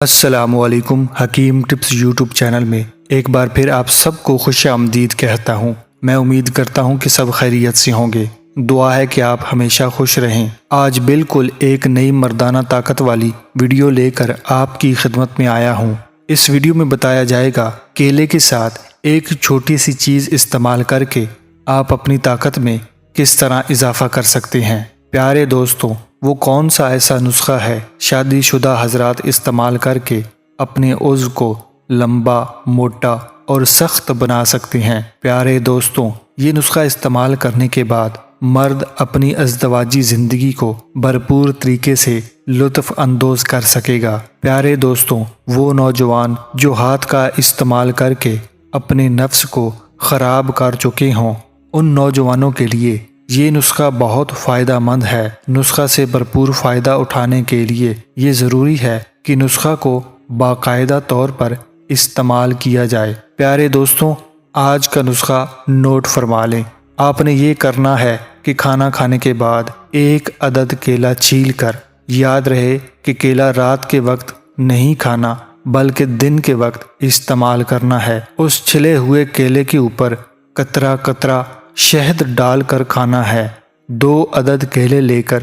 السلام علیکم، حکیم ٹپس یوٹیوب چینل میں ایک بار پھر آپ سب کو خوش آمدید کہتا ہوں۔ میں امید کرتا ہوں کہ سب خیریت سے ہوں گے۔ دعا ہے کہ آپ ہمیشہ خوش رہیں۔ آج بالکل ایک نئی مردانہ طاقت والی ویڈیو لے کر آپ کی خدمت میں آیا ہوں۔ اس ویڈیو میں بتایا جائے گا کیلے کے ساتھ ایک چھوٹی سی چیز استعمال کر کے آپ اپنی طاقت میں کس طرح اضافہ کر سکتے ہیں۔ پیارے دوستوں، وہ کون سا ایسا نسخہ ہے شادی شدہ حضرات استعمال کر کے اپنے عضو کو لمبا، موٹا اور سخت بنا سکتے ہیں؟ پیارے دوستوں، یہ نسخہ استعمال کرنے کے بعد مرد اپنی ازدواجی زندگی کو بھرپور طریقے سے لطف اندوز کر سکے گا۔ پیارے دوستوں، وہ نوجوان جو ہاتھ کا استعمال کر کے اپنے نفس کو خراب کر چکے ہوں، ان نوجوانوں کے لیے یہ نسخہ بہت فائدہ مند ہے۔ نسخہ سے بھرپور فائدہ اٹھانے کے لیے یہ ضروری ہے کہ نسخہ کو باقاعدہ طور پر استعمال کیا جائے۔ پیارے دوستوں، آج کا نسخہ نوٹ فرما لیں۔ آپ نے یہ کرنا ہے کہ کھانا کھانے کے بعد ایک عدد کیلا چھیل کر، یاد رہے کہ کیلا رات کے وقت نہیں کھانا بلکہ دن کے وقت استعمال کرنا ہے۔ اس چھلے ہوئے کیلے کے اوپر قطرہ قطرہ شہد ڈال کر کھانا ہے۔ 2 عدد کیلے لے کر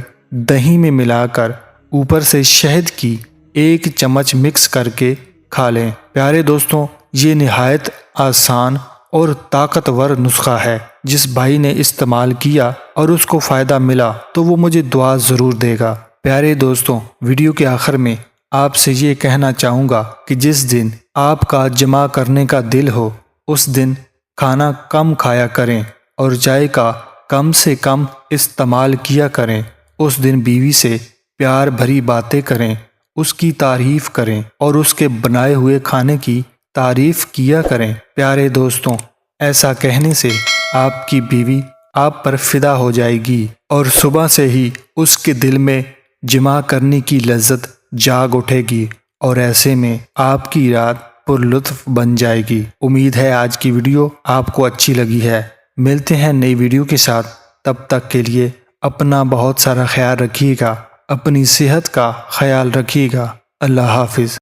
دہی میں ملا کر اوپر سے شہد کی 1 چمچ مکس کر کے کھا لیں۔ پیارے دوستوں، یہ نہایت آسان اور طاقتور نسخہ ہے۔ جس بھائی نے استعمال کیا اور اس کو فائدہ ملا تو وہ مجھے دعا ضرور دے گا۔ پیارے دوستوں، ویڈیو کے آخر میں آپ سے یہ کہنا چاہوں گا کہ جس دن آپ کا جمع کرنے کا دل ہو، اس دن کھانا کم کھایا کریں اور چائے کا کم سے کم استعمال کیا کریں۔ اس دن بیوی سے پیار بھری باتیں کریں، اس کی تعریف کریں اور اس کے بنائے ہوئے کھانے کی تعریف کیا کریں۔ پیارے دوستوں، ایسا کہنے سے آپ کی بیوی آپ پر فدا ہو جائے گی اور صبح سے ہی اس کے دل میں جمع کرنے کی لذت جاگ اٹھے گی اور ایسے میں آپ کی رات پر لطف بن جائے گی۔ امید ہے آج کی ویڈیو آپ کو اچھی لگی ہے۔ ملتے ہیں نئی ویڈیو کے ساتھ، تب تک کے لیے اپنا بہت سارا خیال رکھیے گا، اپنی صحت کا خیال رکھیے گا۔ اللہ حافظ۔